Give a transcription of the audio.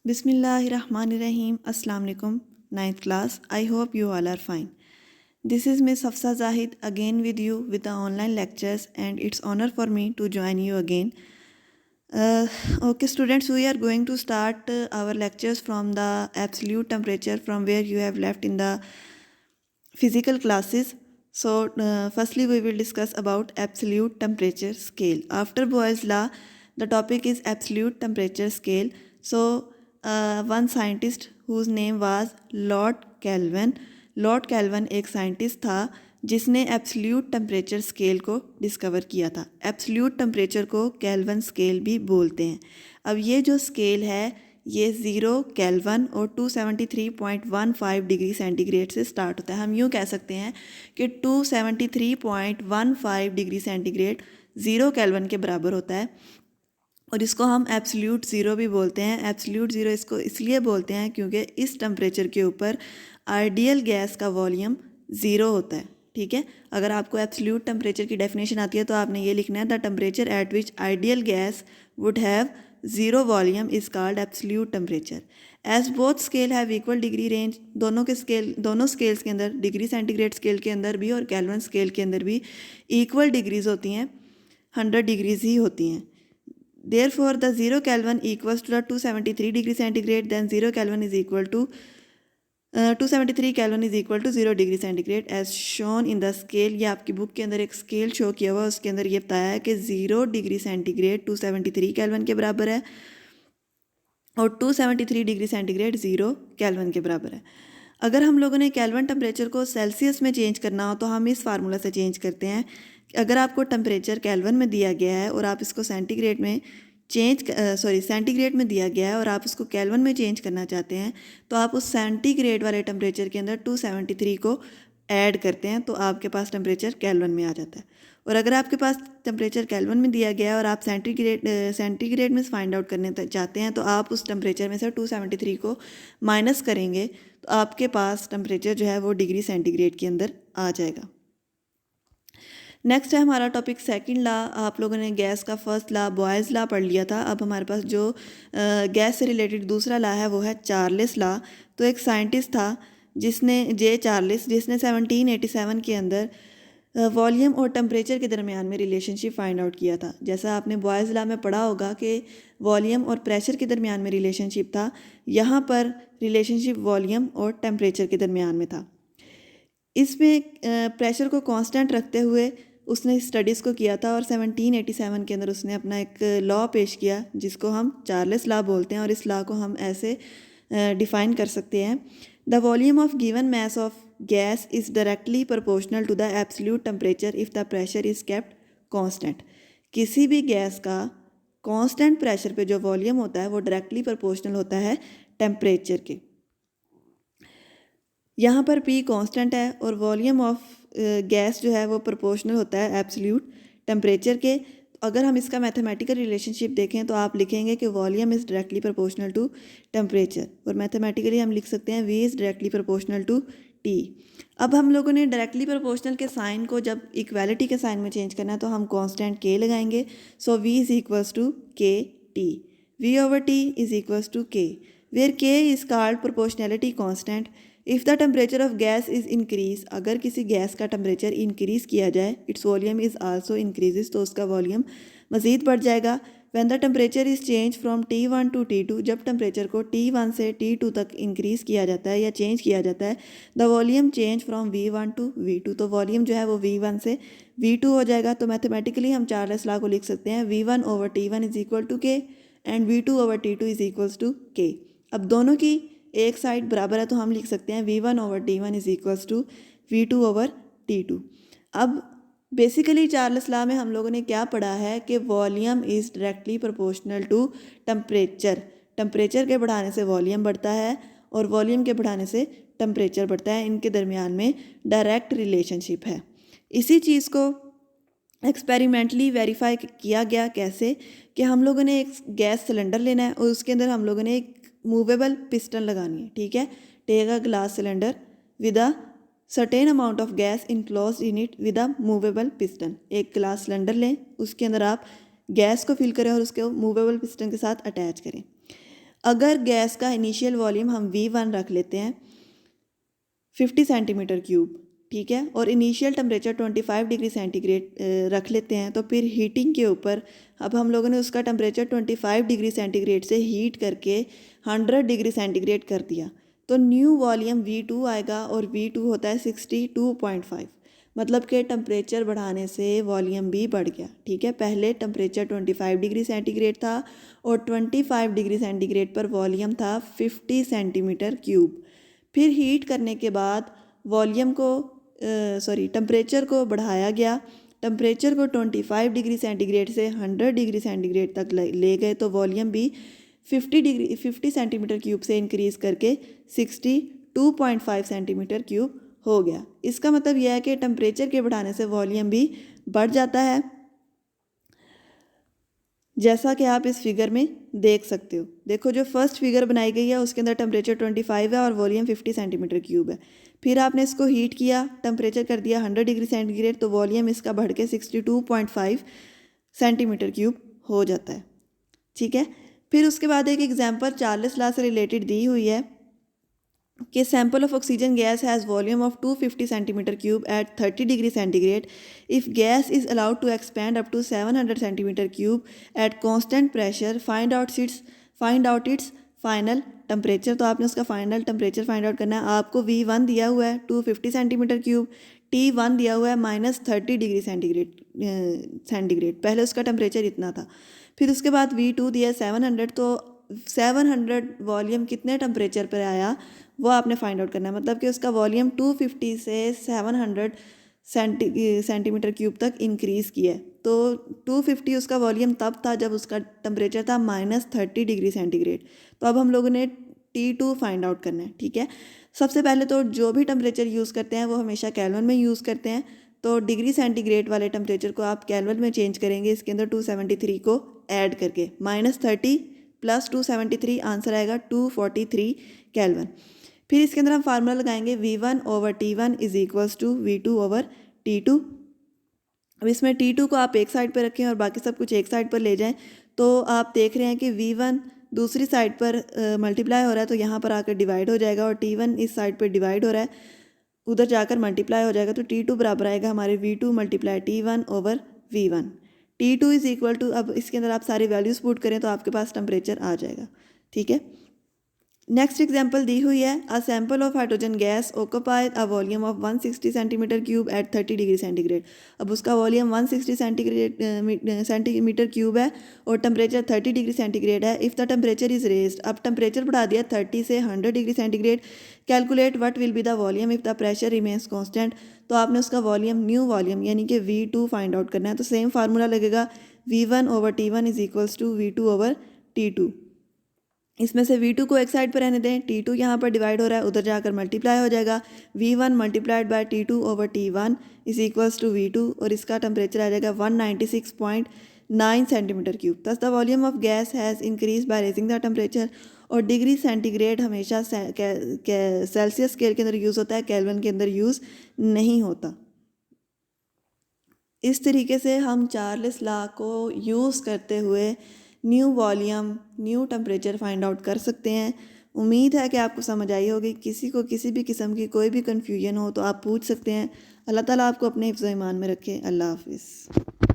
Bismillahirrahmanirrahim. Assalamu alaikum. Ninth class. I hope you all are fine. This is Miss Hafsa Zahid again with you with the online lectures, and it's honor for me to join you again. Okay, students, we are going to start our lectures from the absolute temperature from where you have left in the physical classes. So, firstly, we will discuss about absolute temperature scale. After Boyle's law, the topic is absolute temperature scale. So, one scientist whose name was Lord Kelvin एक scientist था जिसने absolute temperature scale को discover किया था। Absolute temperature को Kelvin scale भी बोलते हैं। अब ये जो स्केल है ये 0 केल्विन और 273.15 डिग्री सेंटीग्रेड से स्टार्ट होता है। हम यूँ कह सकते हैं कि 273.15 डिग्री सेंटीग्रेड 0 केल्विन के बराबर होता है और इसको हम एब्सोल्यूट ज़ीरो भी बोलते हैं। एब्सोल्यूट ज़ीरो इसको इसलिए बोलते हैं क्योंकि इस टेम्परेचर के ऊपर आइडियल गैस का वॉल्यूम ज़ीरो होता है। ठीक है, अगर आपको एब्सोल्यूट टेम्परेचर की डेफिनेशन आती है तो आपने ये लिखना है the temperature at which ideal gas would have zero volume is called absolute temperature. As both scale have equal degree range, दोनों स्केल्स के अंदर, डिग्री सेंटीग्रेड स्केल के अंदर भी और केल्विन स्केल के अंदर भी इक्वल डिग्रीज होती हैं, 100 डिग्रीज ही होती हैं। Therefore, the 0 Kelvin equals to the 273 degree centigrade, then 0 Kelvin is equal to 273 Kelvin is equal to 0 degree centigrade as shown in the scale। ये आपकी बुक के अंदर एक स्केल शो किया हुआ, उसके अंदर ये बताया है कि 0 डिग्री सेंटीग्रेड 273 केल्विन के बराबर है और 273 डिग्री सेंटीग्रेड 0 केल्विन के बराबर है। अगर हम लोगों ने केल्विन टेम्परेचर को सेल्सियस में चेंज करना हो तो हम इस फार्मूला से चेंज करते हैं। अगर आपको टेम्परेचर केल्विन में दिया गया है और आप इसको सेंटीग्रेड में सेंटीग्रेड में दिया गया है और आप इसको केल्विन में चेंज करना चाहते हैं तो आप उस सेंटीग्रेड वाले टेम्परेचर के अंदर 273 को ऐड करते हैं तो आपके पास टेम्परेचर केल्विन में आ जाता है। और अगर आपके पास टेम्परेचर केल्विन में दिया गया है और आप सेंटीग्रेड में फाइंड आउट करने चाहते हैं तो आप उस टेम्परेचर में से 273 को माइनस करेंगे तो आपके पास टेम्परेचर जो है वो डिग्री सेंटीग्रेड के अंदर आ जाएगा। नेक्स्ट है हमारा टॉपिक सेकंड लॉ। आप लोगों ने गैस का फर्स्ट लॉ बॉयल्स लॉ पढ़ लिया था। अब हमारे पास जो गैस से रिलेटेड दूसरा लॉ है वो है चार्ल्स लॉ। तो एक साइंटिस्ट था जे चार्ल्स, जिसने 1787 के अंदर वॉल्यूम और टेम्परेचर के दरमियान में रिलेशनशिप फाइंड आउट किया था। जैसा आपने बॉयल्स लॉ में पढ़ा होगा कि वॉल्यूम और प्रेशर के दरमियान में रिलेशनशिप था, यहाँ पर रिलेशनशिप वॉल्यूम और टेम्परेचर के दरमियान में था। इसमें प्रेशर को कांस्टेंट रखते हुए उसने स्टडीज़ को किया था और 1787 के अंदर उसने अपना एक लॉ पेश किया जिसको हम चार्ल्स लॉ बोलते हैं और इस लॉ को हम ऐसे डिफ़ाइन कर सकते हैं। The volume of given mass of gas is directly proportional to the absolute temperature if the pressure is kept constant. किसी भी गैस का कांस्टेंट प्रेशर पे जो वॉल्यूम होता है वो डायरेक्टली प्रोपोर्शनल होता है टेम्परेचर के। यहाँ पर P कांस्टेंट है और वॉल्यूम ऑफ गैस जो है वो प्रोपोर्शनल होता है एब्सोल्यूट टेम्परेचर के। अगर हम इसका मैथमेटिकल रिलेशनशिप देखें तो आप लिखेंगे कि volume is directly proportional to temperature और मैथमेटिकली हम लिख सकते हैं V is directly proportional to T। अब हम लोगों ने डायरेक्टली प्रोपोर्शनल के साइन को जब इक्वालिटी के साइन में चेंज करना है तो हम कांस्टेंट K लगाएंगे। So V is equals to K T, V over T is equals to K where K is called proportionality constant. If the temperature of gas is increase, अगर किसी गैस का टेम्परेचर इंक्रीज़ किया जाए, its volume is also increases, तो उसका volume मज़ीद बढ़ जाएगा। When the temperature is change from T1 to T2, जब टेम्परेचर को T1 से T2 तक इंक्रीज़ किया जाता है या चेंज किया जाता है, the volume change from V1 to V2, तो वॉल्यूम जो है वो V1 से V2 हो जाएगा। तो मैथमेटिकली हम चार्ल्स लॉ को लिख सकते हैं V1 over T1 is equal to K and V2 over T2 is equals to K। अब दोनों की एक साइड बराबर है तो हम लिख सकते हैं V1 over T1 is equals to V2 over T2। अब बेसिकली चार्ल्स लॉ में हम लोगों ने क्या पढ़ा है कि volume is directly proportional to temperature. Temperature के बढ़ाने से वॉल्यूम बढ़ता है और वॉल्यूम के बढ़ाने से टेम्परेचर बढ़ता है, इनके दरमियान में डायरेक्ट रिलेशनशिप है। इसी चीज़ को एक्सपेरिमेंटली वेरीफाई किया गया कैसे कि हम लोगों ने एक गैस सिलेंडर लेना है और उसके अंदर हम लोगों ने एक मूवेबल पिस्टन लगानी है। ठीक है, take a glass cylinder with a certain amount of gas enclose in it with a movable piston. एक ग्लास सिलेंडर लें, उसके अंदर आप गैस को फिल करें और उसको मूवेबल पिस्टन के साथ अटैच करें। अगर गैस का इनिशियल वॉल्यूम हम V1 रख लेते हैं 50 सेंटीमीटर क्यूब, ठीक है, और इनिशियल टेम्परेचर 25 डिग्री सेंटीग्रेड रख लेते हैं, तो फिर हीटिंग के ऊपर अब हम लोगों ने उसका टेम्परेचर 25 डिग्री सेंटीग्रेड से हीट करके 100 डिग्री सेंटीग्रेड कर दिया, तो न्यू वॉल्यूम V2 आएगा और V2 होता है 62.5। मतलब कि टेम्परेचर बढ़ाने से वॉल्यूम भी बढ़ गया, ठीक है। पहले टेम्परेचर 25 डिग्री सेंटीग्रेड था और 25 डिग्री सेंटीग्रेड पर वॉल्यूम था 50 सेंटीमीटर क्यूब। फिर हीट करने के बाद वॉल्यूम को टेम्परेचर को बढ़ाया गया, टेम्परेचर को 25 डिग्री सेंटीग्रेड से 100 डिग्री सेंटीग्रेड तक ले गए, तो वॉल्यूम भी 50 सेंटीमीटर क्यूब से इंक्रीज़ करके 62.5 सेंटीमीटर क्यूब हो गया। इसका मतलब यह है कि टेम्परेचर के बढ़ाने से वॉल्यूम भी बढ़ जाता है, जैसा कि आप इस फिगर में देख सकते हो। देखो जो फर्स्ट फिगर बनाई गई है उसके अंदर टेम्परेचर 25 है और वॉल्यूम 50 सेंटीमीटर क्यूब है। फिर आपने इसको हीट किया, टेम्परेचर कर दिया 100 डिग्री सेंटीग्रेड, तो वॉल्यूम इसका बढ़ के 62.5 सेंटीमीटर क्यूब हो जाता है, ठीक है। फिर उसके बाद एक एग्जाम्पल चार्ल्स लॉ से रिलेटेड दी हुई है कि sample of oxygen gas has volume of 250 centimetre cube at 30 degree centigrade. If gas is allowed to expand up to 700 centimetre cube at constant pressure, find out its final temperature. तो आपने उसका final temperature find out करना है। आपको V1 दिया हुआ है 250 centimetre cube, T1 दिया हुआ है -30 डिग्री सेंटीग्रेड। पहले उसका टेम्परेचर इतना था। फिर उसके बाद V2 दिया 700, तो 700 वॉल्यूम कितने टेम्परेचर पर आया वो आपने फाइंड आउट करना है। मतलब कि उसका वॉल्यूम 250 से 700 सेंटीमीटर क्यूब तक इंक्रीज़ किया है। तो 250 उसका वॉल्यूम तब था जब उसका टेम्परेचर था -30 डिग्री सेंटीग्रेड। तो अब हम लोगों ने T2 फाइंड आउट करना है, ठीक है। सबसे पहले तो जो भी टेम्परेचर यूज़ करते हैं वो हमेशा केल्विन में यूज़ करते हैं, तो डिग्री सेंटीग्रेड वाले टेम्परेचर को आप केल्विन में चेंज करेंगे इसके अंदर 273 को ऐड करके। -30 + 273 आंसर आएगा 243 केल्विन। फिर इसके अंदर हम फार्मूला लगाएंगे V1/T1 is equals to V2/T2। अब इसमें T2 को आप एक साइड पर रखें और बाकी सब कुछ एक साइड पर ले जाएं, तो आप देख रहे हैं कि V1 दूसरी साइड पर मल्टीप्लाई हो रहा है, तो यहाँ पर आकर डिवाइड हो जाएगा, और T1 इस साइड पर डिवाइड हो रहा है, उधर जाकर मल्टीप्लाई हो जाएगा, तो T2 बराबर आएगा हमारे V2 × T1/V1। T2 is equal to, अब इसके अंदर आप सारी वैल्यूज़ पुट करें तो आपके पास टेम्परेचर आ जाएगा, ठीक है। नेक्स्ट एग्जाम्पल दी हुई है, a sample of hydrogen gas occupy a volume of 160 centimetre cube at 30 degree centigrade. अब उसका वॉल्यूम 160 सेंटीमीटर क्यूब है और टेम्परेचर 30 डिग्री सेंटीग्रेड है। If the temperature is raised, अब टेम्परेचर बढ़ा दिया 30 से 100 degree centigrade. Calculate what will be the volume if the pressure remains constant. तो आपने उसका वॉल्यूम, न्यू वॉल्यूम यानी कि V2 फाइंड आउट करना है। तो सेम फार्मूला लगेगा V1/T1 is equals to V2/T2। इसमें से V2 को एक साइड पर रहने दें, T2 यहाँ पर डिवाइड हो रहा है, उधर जाकर मल्टीप्लाई हो जाएगा। V1 × T2/T1 is equals to V2, और इसका टेम्परेचर आ जाएगा 196.9 सेंटीमीटर क्यूब। दस the volume of gas has increase by raising the temperature. और डिग्री सेंटीग्रेड हमेशा सेल्सियस स्केल के अंदर यूज़ होता है, केल्विन के अंदर यूज़ नहीं होता। इस तरीके से हम चार्ल्स लॉ को यूज़ करते हुए new volume, new temperature find out कर सकते हैं। उम्मीद है कि आपको समझ आई होगी। किसी को किसी भी किस्म की कोई भी कन्फ्यूजन हो तो आप पूछ सकते हैं। अल्लाह ताला आपको अपने हिफ्ज़-ओ-ईमान में रखे। अल्लाह हाफिज़।